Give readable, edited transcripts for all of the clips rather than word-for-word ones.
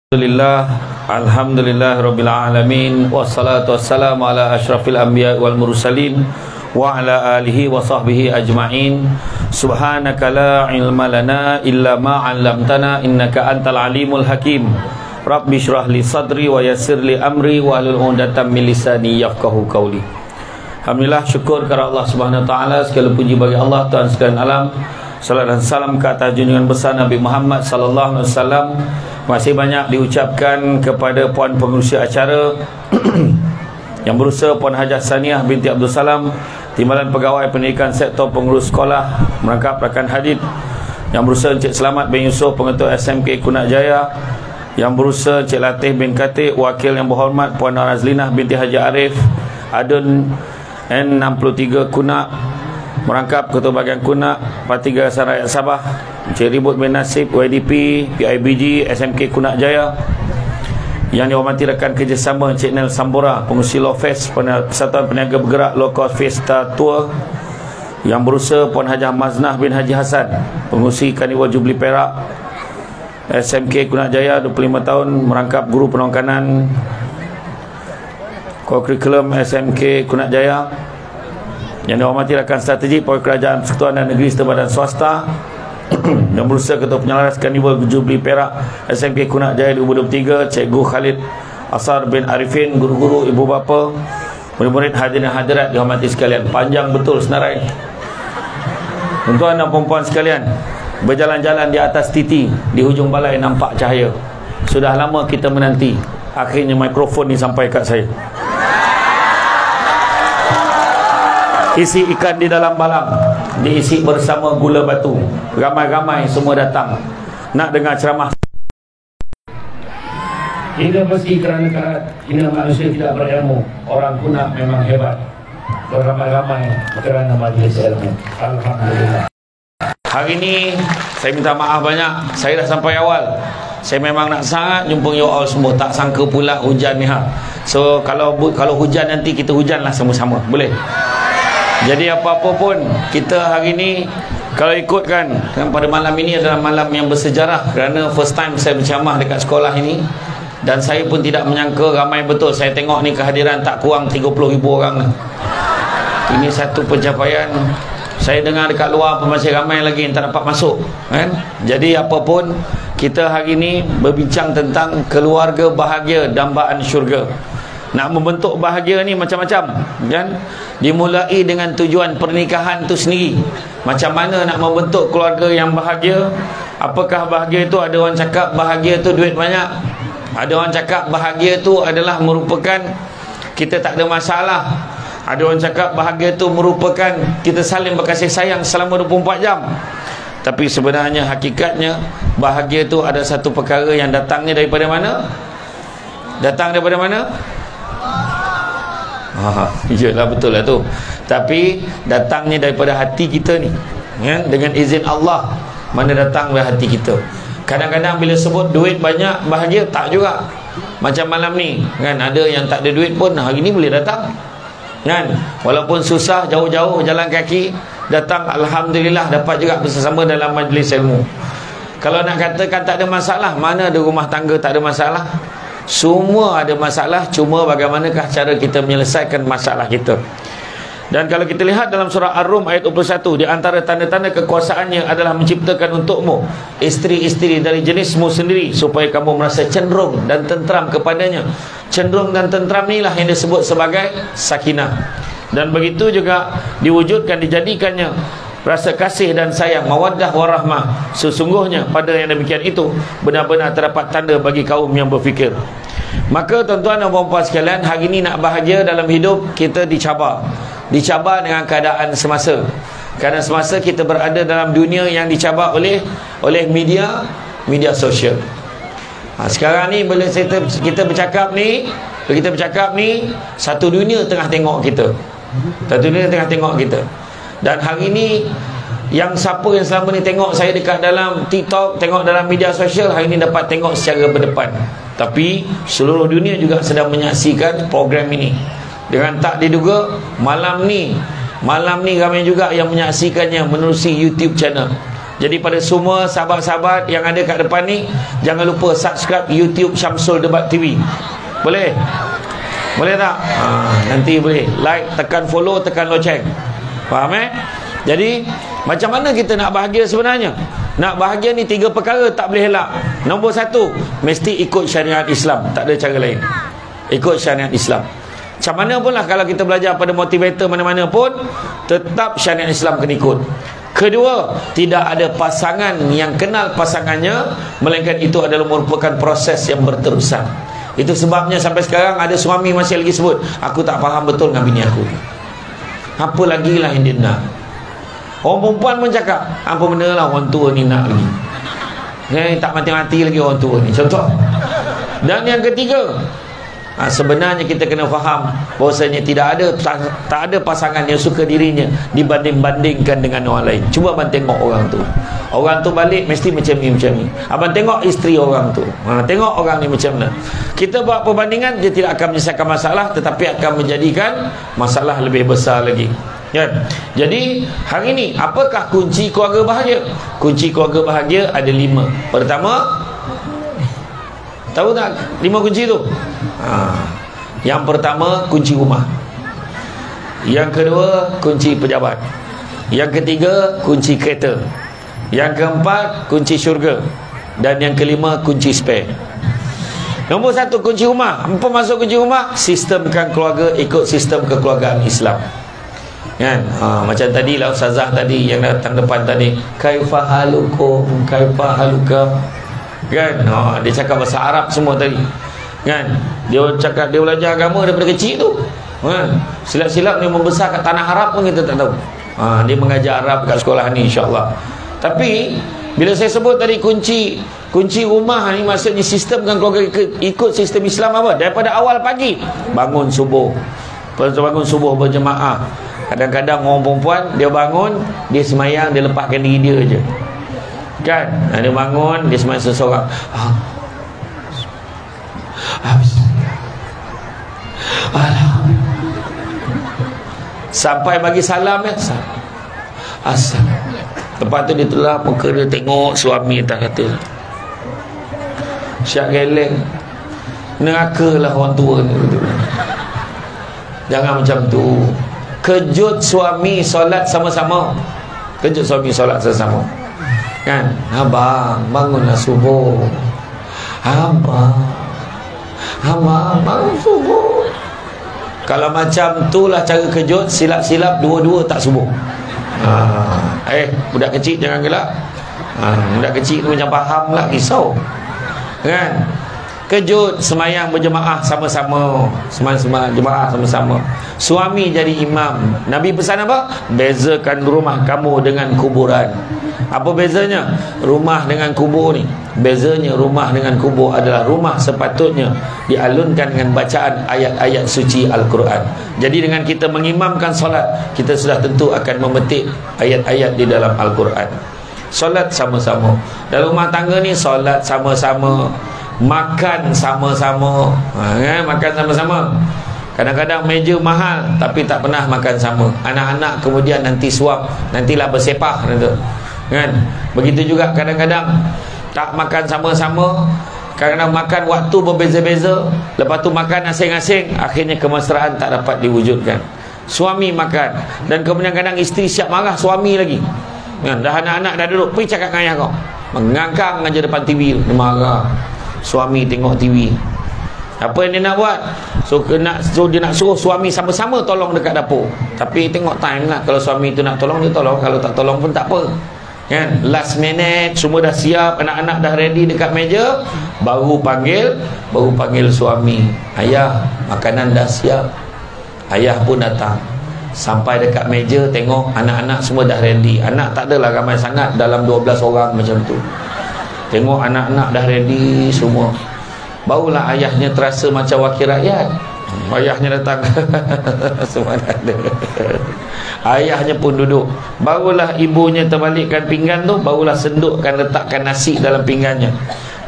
Alhamdulillah Rabbil Alamin. Wassalatu wassalamu ala ashrafil anbiya wal mursalin wa ala alihi wa sahbihi ajma'in. Subhanaka la ilma lana illa ma 'allamtana innaka antal alimul hakim. Rabbi shrah li sadri wa yassir li amri wa hlul 'uqdatam min lisani yafqahu qawli. Alhamdulillah, syukur kepada Allah Subhanahu wa taala, segala puji bagi Allah Tuhan sekalian alam. Salam dan salam ke atas junjungan besar Nabi Muhammad sallallahu alaihi wasallam. Masih banyak diucapkan kepada puan pengurusi acara yang berusaha, Puan Hajah Saniah binti Abdul Salam, Timbalan Pegawai Pendidikan Sektor Pengurus Sekolah Merangkap Rakan Hadid, yang berusaha Encik Selamat bin Yusof, Pengetua SMK Kunak Jaya, yang berusaha Encik Latih bin Katik, Wakil yang berhormat Puan Razlinah binti Haji Arif, Adun N63 Kunak Merangkap, Ketua Bahagian Kunak Parti Gagasan Rakyat Sabah, Encik Ribut bin Nasib YDP PIBG SMK Kunak Jaya, yang dihormati rakan kerjasama Encik Nel Sambora, pengurusi Law Fest Persatuan Peniaga Bergerak Low Cost Fiesta Tour, yang berusaha Puan Hajah Maznah bin Haji Hassan, pengurusi Karnival Jubli Perak SMK Kunak Jaya 25 tahun, merangkap guru penongkanan Kurikulum SMK Kunak Jaya, yang dihormati rakan strategi Pegawai Kerajaan Persekutuan dan Negeri serta badan swasta yang berusaha Ketua Penyelaras Karnival Jubli Perak SMK Kunak Jaya 2023, Cikgu Khalid Asar bin Arifin, guru-guru, ibu bapa, murid-murid, hadirin hadirat dihormati sekalian. Panjang betul senarai. Tuan-tuan dan puan-puan sekalian, berjalan-jalan di atas titi, di hujung balai nampak cahaya. Sudah lama kita menanti, akhirnya mikrofon ni sampai kat saya. Isi ikan di dalam balang, diisi bersama gula batu. Ramai-ramai semua datang nak dengar ceramah. Hingga besi kerana karat, hingga manusia tidak berilmu, orang Kunak memang hebat. Beramai-ramai kerana majlis ilmu. Alhamdulillah. Hari ini saya minta maaf banyak, saya dah sampai awal. Saya memang nak sangat jumpa you all semua, tak sangka pula hujan ni ha. So kalau hujan nanti kita hujanlah sama-sama, boleh? Jadi apa-apa pun, kita hari ni kalau ikutkan pada malam ini adalah malam yang bersejarah, kerana first time saya berceramah dekat sekolah ini, dan saya pun tidak menyangka ramai betul. Saya tengok ni kehadiran tak kurang 30,000 orang. Ini satu pencapaian. Saya dengar dekat luar pun masih ramai lagi yang tak dapat masuk, kan? Jadi apa pun, kita hari ini berbincang tentang keluarga bahagia, dambaan syurga. Nak membentuk bahagia ni macam-macam, kan? Dimulai dengan tujuan pernikahan tu sendiri. Macam mana nak membentuk keluarga yang bahagia? Apakah bahagia itu? Ada orang cakap bahagia tu duit banyak. Ada orang cakap bahagia tu adalah merupakan kita tak ada masalah. Ada orang cakap bahagia tu merupakan kita saling berkasih sayang selama 24 jam. Tapi sebenarnya hakikatnya bahagia tu ada satu perkara yang datangnya daripada mana? Datang daripada mana? Iyalah, betul lah tu. Tapi datangnya daripada hati kita ni, kan? Dengan izin Allah, mana datang dari hati kita. Kadang-kadang bila sebut duit banyak bahagia, tak juga. Macam malam ni, kan, ada yang tak ada duit pun hari ni boleh datang, kan? Walaupun susah, jauh-jauh jalan kaki datang, alhamdulillah dapat juga bersama dalam majlis ilmu. Kalau nak katakan tak ada masalah, mana ada rumah tangga tak ada masalah? Semua ada masalah, cuma bagaimanakah cara kita menyelesaikan masalah kita. Dan kalau kita lihat dalam surah Ar-Rum ayat 21, di antara tanda-tanda kekuasaannya adalah menciptakan untukmu isteri-isteri dari jenismu sendiri, supaya kamu merasa cenderung dan tentram kepadanya. Cenderung dan tentram inilah yang disebut sebagai sakinah. Dan begitu juga diwujudkan, dijadikannya rasa kasih dan sayang, mawaddah warahmah. Sesungguhnya pada yang demikian itu benar-benar terdapat tanda bagi kaum yang berfikir. Maka tuan-tuan dan puan-puan sekalian, hari ini nak bahagia dalam hidup, kita dicabar dengan keadaan semasa. Kerana semasa kita berada dalam dunia yang dicabar oleh media sosial. Sekarang ni bila kita bercakap ni, satu dunia tengah tengok kita. Dan hari ni, yang siapa yang selama ni tengok saya dekat dalam TikTok, tengok dalam media sosial, hari ni dapat tengok secara berdepan. Tapi seluruh dunia juga sedang menyaksikan program ini. Dengan tak diduga, malam ni ramai juga yang menyaksikannya menerusi YouTube channel. Jadi pada semua sahabat-sahabat yang ada kat depan ni, jangan lupa subscribe YouTube Syamsul Debat TV. Boleh? Boleh tak? Nanti boleh like, tekan follow, tekan loceng. Faham Jadi macam mana kita nak bahagia sebenarnya? Nak bahagia ni 3 perkara tak boleh elak. Nombor 1, mesti ikut syariat Islam. Tak ada cara lain. Ikut syariat Islam. Macam mana pun lah, kalau kita belajar pada motivator mana-mana pun, tetap syariat Islam kena ikut. Kedua, tidak ada pasangan yang kenal pasangannya, melainkan itu adalah merupakan proses yang berterusan. Itu sebabnya sampai sekarang ada suami masih lagi sebut, aku tak faham betul dengan bini aku. Apa lagi lah yang dia nak? Orang perempuan pun cakap, apa benda lah orang tua ni nak lagi. Tak mati-mati lagi orang tua ni. Contoh. Dan yang ketiga, sebenarnya kita kena faham bahawasanya tak ada pasangan yang suka dirinya dibanding-bandingkan dengan orang lain. Cuba abang tengok orang tu. Orang tu balik mesti macam ni, macam ni. Abang tengok isteri orang tu. Tengok orang ni macam mana. Kita buat perbandingan, dia tidak akan menyelesaikan masalah, tetapi akan menjadikan masalah lebih besar lagi. Jadi hari ni, apakah kunci keluarga bahagia? Kunci keluarga bahagia ada 5. Pertama, tahu tak 5 kunci tu? Yang pertama, kunci rumah. Yang kedua, kunci pejabat. Yang ketiga, kunci kereta. Yang keempat, kunci syurga. Dan yang kelima, kunci spare. Nombor 1, kunci rumah. Apa maksud kunci rumah? Sistemkan keluarga ikut sistem kekeluargaan Islam. Kan? Macam tadi lah Ustazah tadi yang datang depan tadi, kaifa halukum, kaifa halukam. Kan? Dia cakap bahasa Arab semua tadi. Kan? Dia cakap dia belajar agama daripada kecil tu. Kan? Silap-silap dia membesar kat tanah Arab pun kita tak tahu. Dia mengajar Arab kat sekolah ni, insya-Allah. Tapi bila saya sebut tadi kunci rumah ni, maksudnya sistemkan keluarga ikut sistem Islam apa? Daripada awal pagi bangun subuh. Bangun subuh berjemaah. Kadang-kadang orang perempuan dia bangun, dia semayang, dia lepaskan diri dia je. Kan? Dia bangun, dia semayang seseorang. Sampai bagi salam asal. Lepas tu dia telah muka dia, tengok suami tak kata. Syak geleng. Neraka lah orang tua ni. Jangan macam tu. Kejut suami solat sama-sama. Kejut suami solat sama-sama. Kan? Abang, bangunlah subuh. Abang, bangun subuh. Kalau macam tu lah cara kejut, silap-silap dua-dua tak subuh. Budak kecil jangan gelak. Budak kecil tu macam faham lah, risau. Kan? Kejut semayang berjemaah sama-sama. Semayang jemaah sama-sama. Suami jadi imam. Nabi pesan apa? Bezakan rumah kamu dengan kuburan. Apa bezanya? Rumah dengan kubur ni, bezanya rumah dengan kubur adalah rumah sepatutnya dialunkan dengan bacaan ayat-ayat suci Al-Quran. Jadi dengan kita mengimamkan solat, kita sudah tentu akan memetik ayat-ayat di dalam Al-Quran. Solat sama-sama. Dalam rumah tangga ni solat sama-sama, makan sama-sama. Makan sama-sama. Kadang-kadang meja mahal tapi tak pernah makan sama. Anak-anak kemudian nanti suap, nantilah bersepah nanti. Kan? Begitu juga kadang-kadang tak makan sama-sama, kadang-kadang makan waktu berbeza-beza, lepas tu makan asing-asing, akhirnya kemesraan tak dapat diwujudkan. Suami makan, dan kemudian kadang isteri siap marah suami lagi. Kan? Dah anak-anak dah duduk, pergi cakap dengan ayah kau, mengangkang aja depan TV, dia marah. Suami tengok TV. Apa yang dia nak buat? Dia nak suruh suami sama-sama tolong dekat dapur. Tapi tengok time lah. Kalau suami tu nak tolong, dia tolong. Kalau tak tolong pun tak apa. Kan? Last minute semua dah siap, anak-anak dah ready dekat meja, baru panggil suami. Ayah, makanan dah siap. Ayah pun datang. Sampai dekat meja, tengok anak-anak semua dah ready. Anak tak adalah ramai sangat, dalam 12 orang macam tu. Tengok anak-anak dah ready semua. Barulah ayahnya terasa macam wakil rakyat. Ayahnya datang. Semua ada. Ayahnya pun duduk. Barulah ibunya terbalikkan pinggan tu, barulah sendukkan, letakkan nasi dalam pinggannya.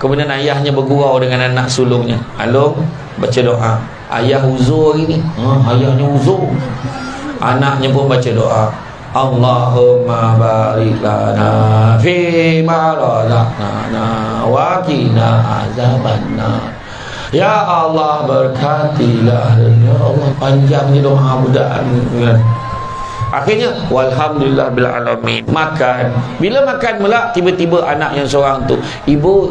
Kemudian ayahnya bergurau dengan anak sulungnya. Along, baca doa. Ayah uzur hari ni. Ayahnya uzur. Anaknya pun baca doa. Allahumma barik lana fi ma razaqtana wa qina azabannar. Ya Allah berkatilah. Ya Allah, panjang ni doa budak ni. Akhirnya walhamdulillah bil alamin. Makan. Bila makan pula tiba-tiba anak yang seorang tu, ibu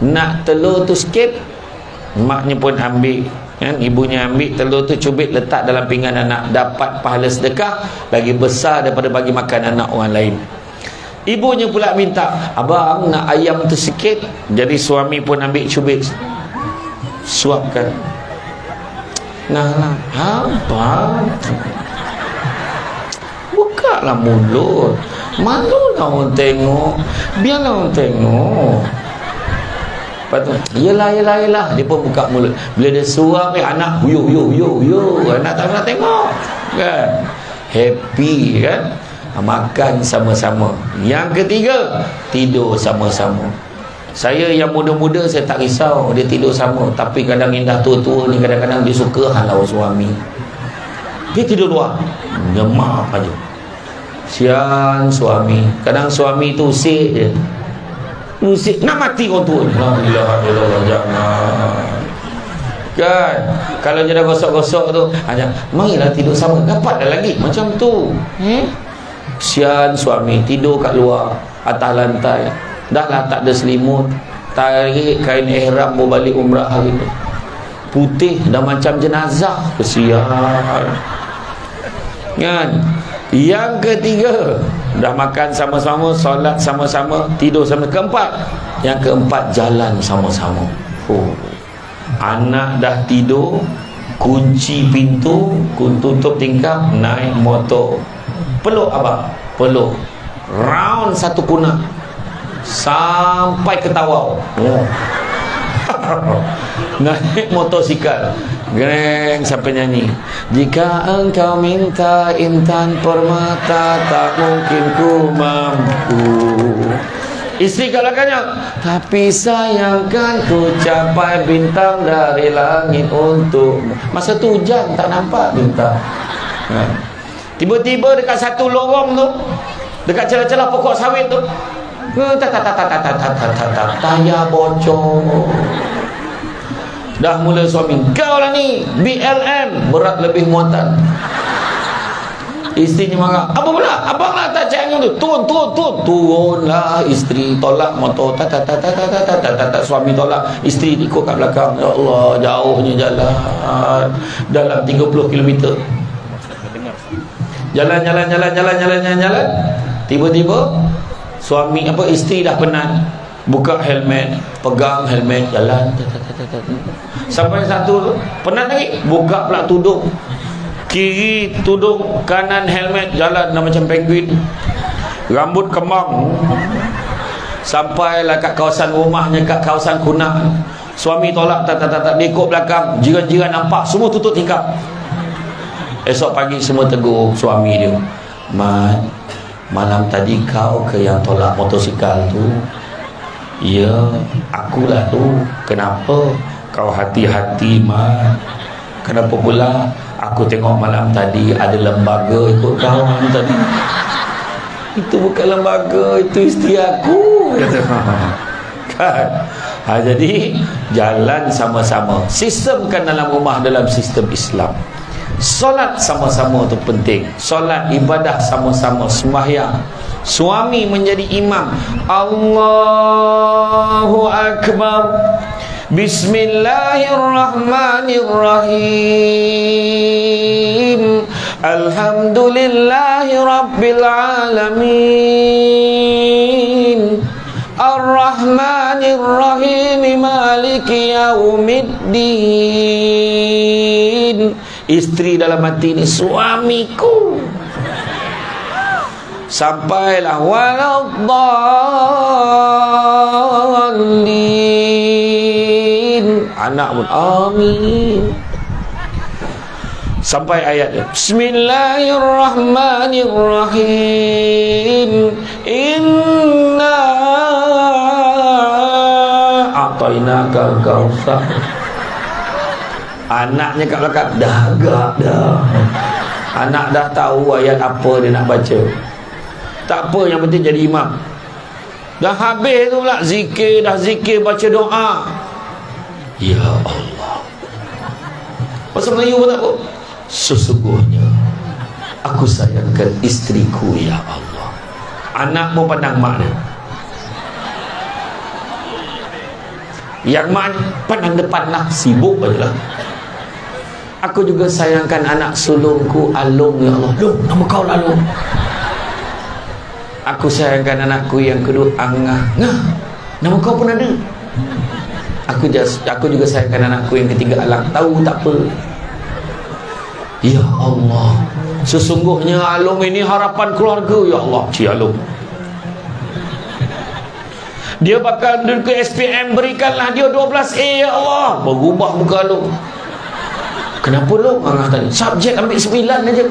nak telur tu sikit. Maknya pun ambil, kan? Ibunya ambil telur tu, cubit letak dalam pinggan anak, dapat pahala sedekah lagi besar daripada bagi makan anak orang lain. Ibunya pula minta, abang nak ayam tu sikit. Jadi suami pun ambil cubit, suapkan. Nah, abang bukalah mulut, malulah orang tengok, biarlah orang tengok. Lepas tu, yelah, dia pun buka mulut. Bila dia suap, anak yo, anak tak pernah tengok, kan? Happy, kan? Makan sama-sama. Yang ketiga, tidur sama-sama. Saya yang muda-muda saya tak risau dia tidur sama, tapi kadang yang dah tua-tua ni kadang-kadang dia suka halau suami, dia tidur luar, nyemak aja. Sian suami. Kadang suami tu usik je, usik nak mati orang tua. La ilaha illallah, jangan. Kan kalau dia dah gosok-gosok tu hanya marilah tidur sama, dapat dah lagi macam tu. Sian suami tidur kat luar atas lantai. Dah lah tak ada selimut, tarik kain ihram mau balik umrah hari tu, putih dah macam jenazah. Kesian, kan? Yang ketiga, dah makan sama-sama, solat sama-sama, tidur sama. Yang keempat, jalan sama-sama. Anak dah tidur, kunci pintu, tutup tingkap, naik motor, peluk abang, peluk round satu kuna sampai ke Tawau. Naik motosikal, greng sampai nyanyi, jika engkau minta intan permata tak mungkin ku mampu. Isteri kat belakangnya, tapi sayangkan ku capai bintang dari langit untukmu. Masa tu hujan tak nampak bintang. Tiba-tiba dekat satu lorong tu, dekat celah-celah pokok sawit tu, tayar bocor. Dah mula suami, kau lah ni BLM, berat lebih muatan. Isterinya marah, apa pula? Abang lah tak cek angin tu, turun. Turunlah isteri, tolak motor, suami tolak, isteri ikut kat belakang. Ya Allah, jauhnya jalan, dalam 30 km. Jalan. Tiba-tiba suami isteri dah penat, buka helmet, pegang helmet, jalan. Sampai satu penat lagi, buka pula tudung. Kiri tudung, kanan helmet, jalan dah macam penguin. Rambut kembang. Sampailah kat kawasan rumahnya, kat kawasan Kuna. Suami tolak, tak, dia ikut belakang. Jiran-jiran nampak, semua tutup tingkap. Esok pagi semua tegur suami dia, Mat, malam tadi kau ke yang tolak motosikal tu? Ya, akulah tu. Kenapa? Kau hati-hati, Mat. Kenapa pula? Aku tengok malam tadi ada lembaga ikut kau tadi. Itu bukan lembaga, itu isteri aku. Kan? Jadi jalan sama-sama. Sistemkan dalam rumah dalam sistem Islam. Solat sama-sama tu penting. Solat ibadah sama-sama, sembahyang. Suami menjadi imam. Allahu Akbar. Bismillahirrahmanirrahim. Alhamdulillahi Rabbil Alamin. Ar-Rahmanir-Rahim. Maliki yaumiddin. Isteri dalam hati ni, suamiku. Sampailah waladdallin. Anak pun amin. Sampai ayat dia, Bismillahirrahmanirrahim. Inna a'tainakal kautsar. Anaknya kat belakang dah agak dah. Anak dah tahu ayat apa dia nak baca. Tak apa, yang penting jadi imam. Dah habis tu pula zikir, dah zikir baca doa. Ya Allah. Bahasa Melayu pun tak apa. Sesungguhnya aku sayangkan isteriku, ya Allah. Anak pun pandang mak dia. Yang mak pandang depan lah, sibuk aja lah. Aku juga sayangkan anak sulungku Alung, ya Allah. Long, nama kau lah Alung. Aku sayangkan anakku yang kedua Angah. Ngah, nama kau pun ada. Aku juga sayangkan anakku yang ketiga Alang. Tahu tak apa. Ya Allah, sesungguhnya Alung ini harapan keluarga, ya Allah. Cik Alung, dia bakal duduk ke SPM, berikanlah dia 12A, ya Allah. Berubah muka Alung. Kenapa Long? Angah tanya, subjek ambil 9 aja.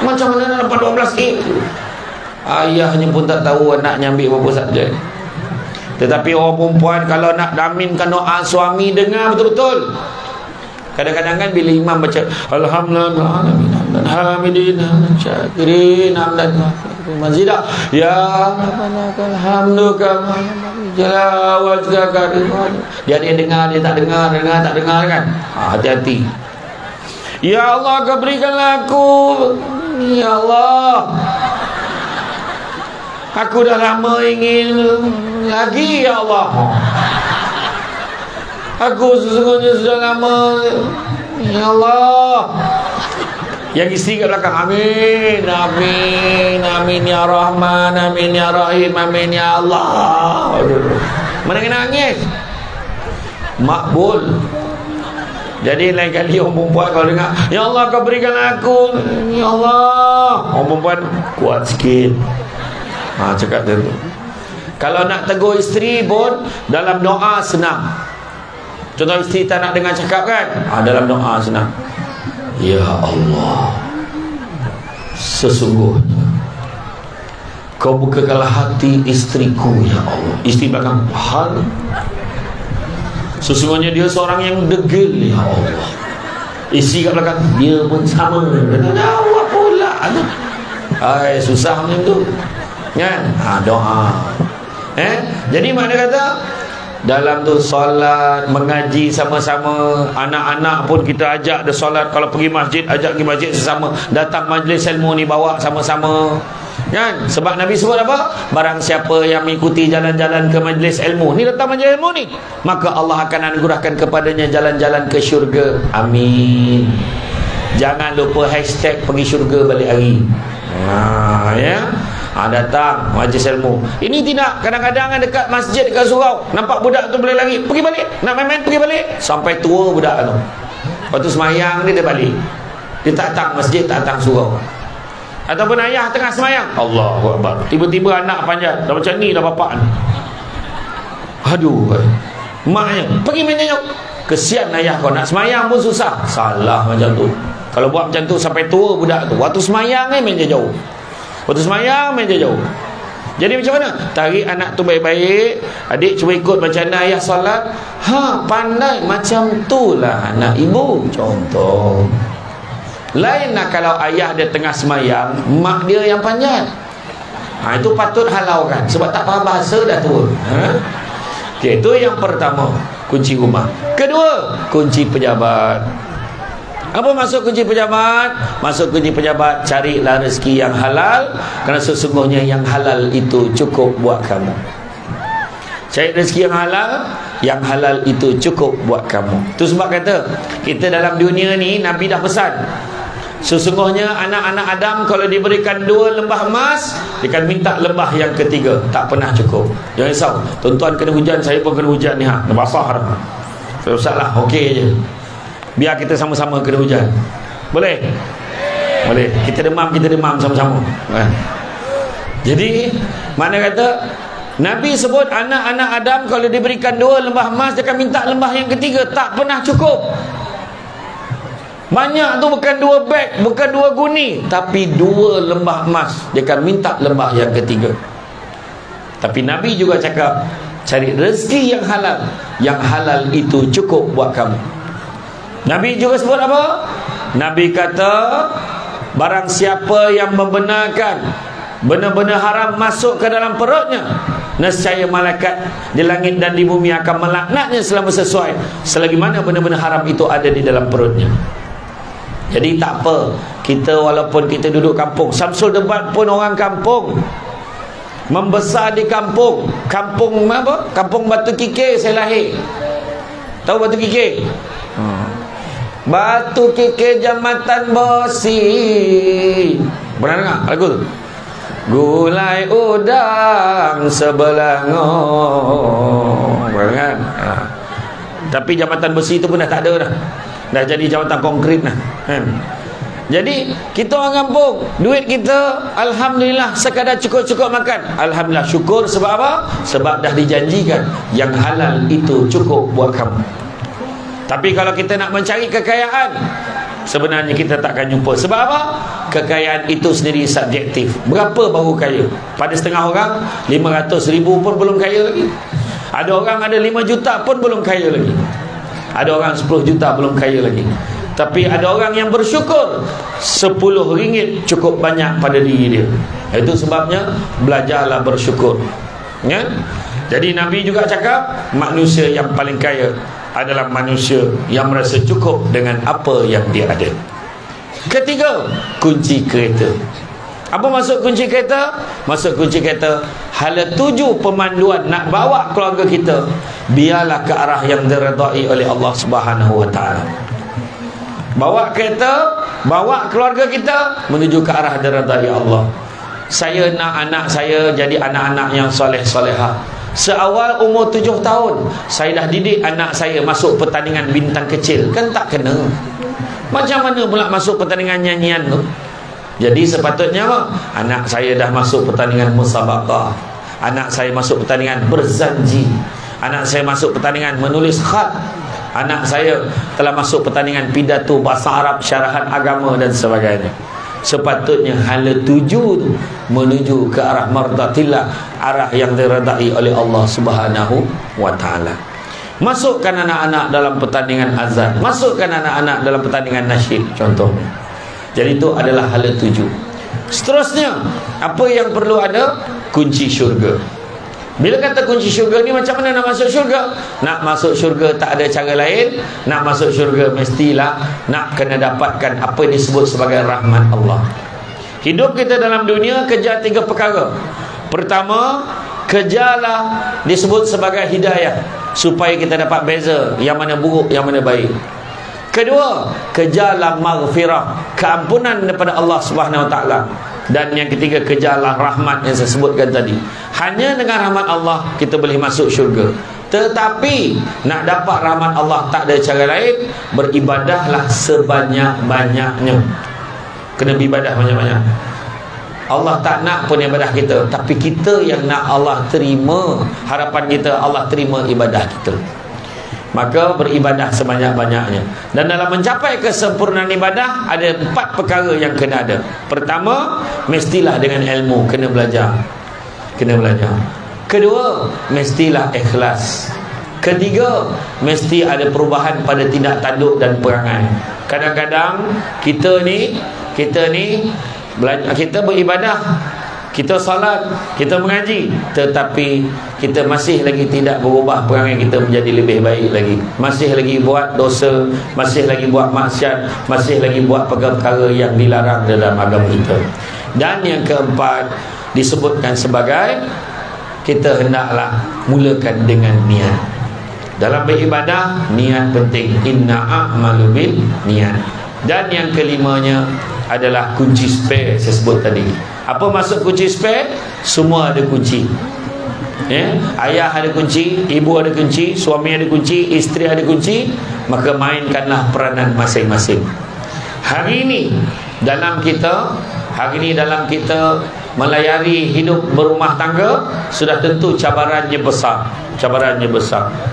Macam mana nak dapat 12A? Ayahnya pun tak tahu anaknya ambil berapa subjek. Tetapi orang perempuan kalau nak daminkan doa suami, dengar betul-betul. Kadang-kadang kan bila imam baca Alhamdulillah Hamidin Syakirin Hamdan Mazidah Ya Alhamdulillah dia dengar, dia tak dengar, dengar tak dengar kan. Hati-hati. Ya Allah, kau berikanlah aku, ya Allah, aku dah lama ingin lagi, ya Allah. Aku sesungguhnya sudah lama, ya Allah. Yang isteri kat belakang, amin, amin, amin ya Rahman, amin ya Rahim, amin ya Allah. Mana kena nangis? Makbul. Jadi lain kali orang perempuan kalau dengar, ya Allah kau berikan aku, ya Allah, orang perempuan kuat sikit. Cakap tu. Kalau nak tegur isteri pun dalam doa senang. Contoh isteri tak nak dengar cakap kan, dalam doa senang. Ya Allah, sesungguhnya kau bukakanlah hati istriku, ya Allah. Isteri belakang, hal sesungguhnya dia seorang yang degil, ya Allah. Isteri kat belakang, dia pun sama. Jawab pula. Susah macam tu kan. Doa. Jadi makna kata dalam tu solat, mengaji sama-sama. Anak-anak pun kita ajak dia solat. Kalau pergi masjid, ajak pergi masjid sesama. Datang majlis ilmu ni bawa sama-sama kan. Sebab Nabi sebut apa? Barang siapa yang mengikuti jalan-jalan ke majlis ilmu ni, datang majlis ilmu ni, maka Allah akan anugerahkan kepadanya jalan-jalan ke syurga. Amin. Jangan lupa hashtag pergi syurga balik hari. Datang majlis ilmu. Ini tidak. Kadang-kadang dekat masjid, dekat surau, nampak budak tu boleh lari, pergi balik. Nak main-main, pergi balik. Sampai tua budak tu. Lepas tu semayang dia balik. Dia tak datang masjid, tak datang surau. Ataupun ayah tengah semayang, Allahu Akbar, tiba-tiba anak panjat. Dah macam ni dah bapak ni. Aduh, maknya pergi main jauh. Kesian ayah kau, nak semayang pun susah. Salah macam tu. Kalau buat macam tu sampai tua budak tu. Waktu semayang ni main jauh. Waktu semayang main jauh. Jadi macam mana? Tarik anak tu baik-baik. Adik cuba ikut macam mana ayah solat. Pandai macam tu lah anak ibu. Contoh. Lain lah kalau ayah dia tengah semayang, mak dia yang panjat. Itu patut halaukan. Sebab tak faham bahasa dah tua. Okay, itu yang pertama, kunci rumah. Kedua, kunci pejabat. Apa maksud kunci pejabat? Maksud kunci pejabat, carilah rezeki yang halal, kerana sesungguhnya yang halal itu cukup buat kamu. Cari rezeki yang halal itu cukup buat kamu. Itu sebab kata kita dalam dunia ni, Nabi dah pesan, sesungguhnya anak-anak Adam kalau diberikan 2 lembah emas, dia akan minta lembah yang ketiga. Tak pernah cukup. Jangan risau, tuan-tuan kena hujan, saya pun kena hujan ni. Dah basah dah. Susah lah, okey je. Biar kita sama-sama kena hujan. Boleh? Boleh. Kita demam sama-sama. Jadi mana kata Nabi sebut anak-anak Adam kalau diberikan 2 lembah emas, dia akan minta lembah yang ketiga. Tak pernah cukup. Banyak tu bukan 2 beg, bukan 2 guni, tapi 2 lembah emas. Dia akan minta lembah yang ketiga. Tapi Nabi juga cakap, cari rezeki yang halal. Yang halal itu cukup buat kamu. Nabi juga sebut apa? Nabi kata, barang siapa yang membenarkan benda-benda haram masuk ke dalam perutnya, nescaya malaikat di langit dan di bumi akan melaknatnya selama sesuai selagi mana benda-benda haram itu ada di dalam perutnya. Jadi tak apa, kita walaupun kita duduk kampung, Samsul Debat pun orang kampung, membesar di kampung. Kampung apa? Kampung Batu Kikir saya lahir. Tahu Batu Kikir? Batu Kikir Jambatan Bosi. Pernah dengar lagu tu? Gulai udang sebelah ngong. Pernah kan? Tapi Jambatan Besi tu pun dah tak ada dah. Dah jadi jambatan konkrit dah. Jadi kita orang kampung, duit kita alhamdulillah sekadar cukup-cukup makan. Alhamdulillah, syukur. Sebab apa? Sebab dah dijanjikan yang halal itu cukup buat kamu. Tapi kalau kita nak mencari kekayaan, sebenarnya kita takkan jumpa. Sebab apa? Kekayaan itu sendiri subjektif. Berapa baru kaya? Pada setengah orang 500,000 pun belum kaya lagi. Ada orang ada 5 juta pun belum kaya lagi. Ada orang 10 juta belum kaya lagi. Tapi ada orang yang bersyukur 10 ringgit cukup banyak pada diri dia. Itu sebabnya belajarlah bersyukur, ya? Jadi Nabi juga cakap, manusia yang paling kaya adalah manusia yang merasa cukup dengan apa yang dia ada. Ketiga, kunci kereta. Apa maksud kunci kereta? Maksud kunci kereta, hala tuju pemanduan nak bawa keluarga kita, biarlah ke arah yang diredai oleh Allah Subhanahu wa taala. Bawa kereta, bawa keluarga kita menuju ke arah diredai Allah. Saya nak anak saya jadi anak-anak yang soleh-solehah. Seawal umur 7 tahun saya dah didik anak saya masuk pertandingan bintang kecil. Kan tak kena. Macam mana pula masuk pertandingan nyanyian tu? Jadi sepatutnya apa? Anak saya dah masuk pertandingan musabaqah, anak saya masuk pertandingan berzanji, anak saya masuk pertandingan menulis khat, anak saya telah masuk pertandingan pidato bahasa Arab, syarahan agama dan sebagainya. Sepatutnya hala tuju tu menuju ke arah mardatillah, arah yang diredai oleh Allah Subhanahu wa taala. Masukkan anak-anak dalam pertandingan azan, masukkan anak-anak dalam pertandingan nasyid contohnya. Jadi itu adalah hala tuju. Seterusnya, apa yang perlu ada? Kunci syurga. Bila kata kunci syurga ni, macam mana nak masuk syurga? Nak masuk syurga tak ada cara lain. Nak masuk syurga mestilah nak kena dapatkan apa yang disebut sebagai rahmat Allah. Hidup kita dalam dunia kejar 3 perkara. Pertama, kejarlah disebut sebagai hidayah, supaya kita dapat beza yang mana buruk, yang mana baik. Kedua, kejarlah maghfirah, keampunan daripada Allah Subhanahu wa taala. Dan yang ketiga, kejarlah rahmat yang saya sebutkan tadi. Hanya dengan rahmat Allah kita boleh masuk syurga. Tetapi nak dapat rahmat Allah tak ada cara lain, beribadahlah sebanyak-banyaknya. Kena beribadah banyak-banyak. Allah tak nak pun ibadah kita, tapi kita yang nak Allah terima. Harapan kita Allah terima ibadah kita. Maka beribadah sebanyak-banyaknya. Dan dalam mencapai kesempurnaan ibadah, ada 4 perkara yang kena ada. Pertama, mestilah dengan ilmu, kena belajar. Kena belajar. Kedua, mestilah ikhlas. Ketiga, mesti ada perubahan pada tindak tanduk dan perangai. Kadang-kadang kita ni kita beribadah, kita salat, kita mengaji, tetapi kita masih lagi tidak berubah perangai kita menjadi lebih baik lagi. Masih lagi buat dosa, masih lagi buat maksiat, masih lagi buat perkara-perkara yang dilarang dalam agama kita. Dan yang keempat disebutkan sebagai kita hendaklah mulakan dengan niat. Dalam beribadah, niat penting. Inna a'malu bin niat. Dan yang kelimanya adalah kunci spare saya sebut tadi. Apa maksud kunci spare? Semua ada kunci, ya? Ayah ada kunci, ibu ada kunci, suami ada kunci, isteri ada kunci. Maka mainkanlah peranan masing-masing. Hari ini dalam kita melayari hidup berumah tangga, sudah tentu cabarannya besar.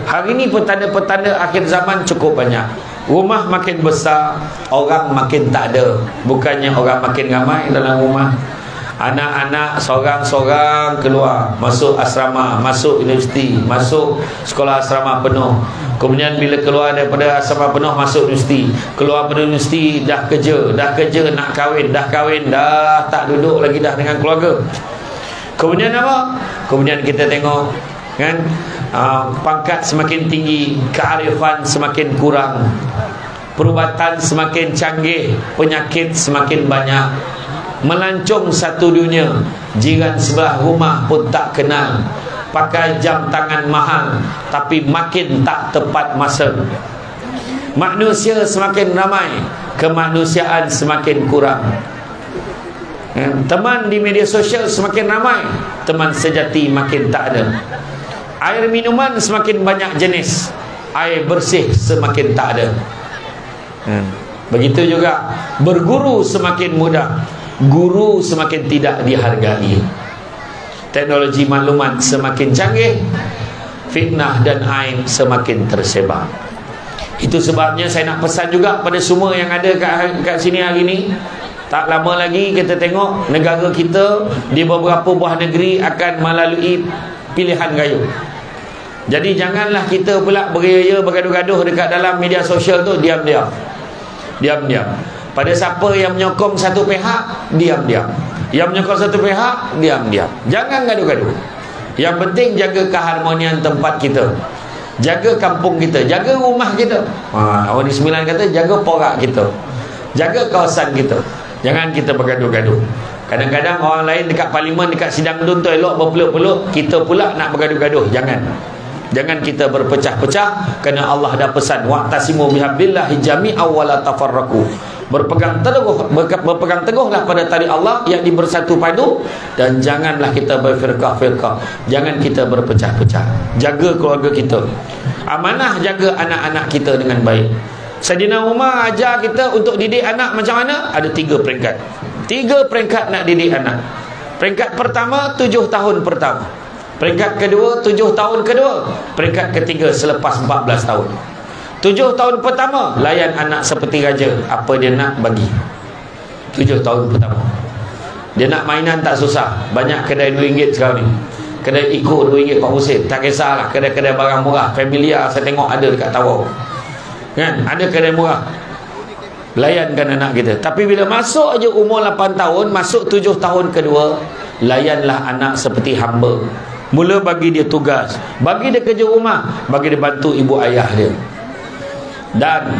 Hari ini petanda-petanda akhir zaman cukup banyak. Rumah makin besar, orang makin tak ada. Bukannya orang makin ramai dalam rumah. Anak-anak seorang-seorang keluar, masuk asrama, masuk universiti, masuk sekolah asrama penuh. Kemudian bila keluar daripada asrama penuh, masuk universiti. Keluar dari universiti, dah kerja nak kahwin, dah kahwin, dah tak duduk lagi dah dengan keluarga. Kemudian apa? Kemudian kita tengok kan, pangkat semakin tinggi, kearifan semakin kurang, perubatan semakin canggih, penyakit semakin banyak, melancong satu dunia, jiran sebelah rumah pun tak kenal, pakai jam tangan mahal tapi makin tak tepat masa. Manusia semakin ramai, kemanusiaan semakin kurang. Teman di media sosial semakin ramai, teman sejati makin tak ada. Air minuman semakin banyak jenis, air bersih semakin tak ada. Begitu juga berguru semakin mudah, guru semakin tidak dihargai. Teknologi maklumat semakin canggih, fitnah dan aib semakin tersebar. Itu sebabnya saya nak pesan juga pada semua yang ada kat sini hari ini. Tak lama lagi kita tengok negara kita di beberapa buah negeri akan melalui pilihan raya. Jadi janganlah kita pula beria-ria bergaduh-gaduh dekat dalam media sosial tu, diam-diam. Pada siapa yang menyokong satu pihak, diam-diam. Yang menyokong satu pihak, diam-diam. Jangan gaduh-gaduh. Yang penting jaga keharmonian tempat kita, jaga kampung kita, jaga rumah kita. Orang di Sembilan kata jaga porak kita, jaga kawasan kita. Jangan kita bergaduh-gaduh. Kadang-kadang orang lain dekat parlimen, dekat sidang dun tu elok berpeluk-peluk, kita pula nak bergaduh-gaduh. Jangan kita berpecah-pecah, kerana Allah dah pesan wa'tasimu bihablillahi jami'an wa la tafarraqu. Berpegang teguhlah pada tali Allah yang bersatu padu, dan janganlah kita berfirqah-firqah. Jangan kita berpecah-pecah. Jaga keluarga kita. Amanah jaga anak-anak kita dengan baik. Saidina Umar ajar kita untuk didik anak macam mana? Ada 3 peringkat. 3 peringkat nak didik anak. Peringkat pertama 7 tahun pertama. Peringkat kedua 7 tahun kedua. Peringkat ketiga selepas 14 tahun. 7 tahun pertama layan anak seperti raja. Apa dia nak bagi. 7 tahun pertama. Dia nak mainan tak susah. Banyak kedai RM2 sekarang ni. Kedai ikut RM2.40. Tak kisahlah, kedai-kedai barang murah. Familiar saya tengok ada dekat Tawau. Kan? Ada kedai murah. Layankan anak kita. Tapi bila masuk aja umur 8 tahun, masuk 7 tahun kedua, layanlah anak seperti hamba. Mula bagi dia tugas, bagi dia kerja rumah, bagi dia bantu ibu ayah dia. Dan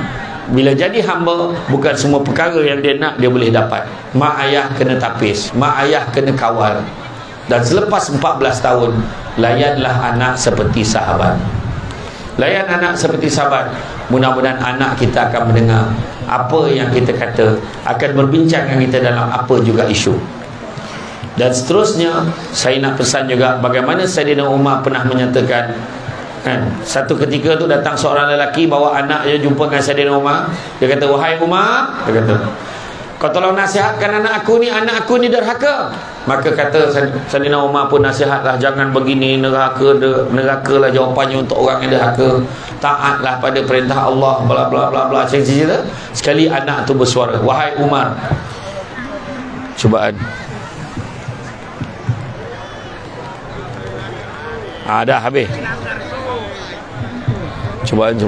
bila jadi hamba, bukan semua perkara yang dia nak dia boleh dapat. Mak ayah kena tapis, mak ayah kena kawal. Dan selepas 14 tahun, layanlah anak seperti sahabat. Layan anak seperti sahabat. Mudah-mudahan anak kita akan mendengar apa yang kita kata, akan berbincang dengan kita dalam apa juga isu. Dan seterusnya, saya nak pesan juga bagaimana Saidina Umar pernah menyatakan, kan, satu ketika tu datang seorang lelaki bawa anak dia jumpa dengan Saidina Umar. Dia kata, wahai Umar, dia kata, kau tolong nasihatkan anak aku ni derhaka. Maka kata Saidina Umar pun nasihatlah, jangan begini, neraka lah jawapannya untuk orang yang derhaka. Taatlah pada perintah Allah, bla bla bla bla, cerita. Sekali anak tu bersuara, wahai Umar, cubaan. Dah habis. Cubaan.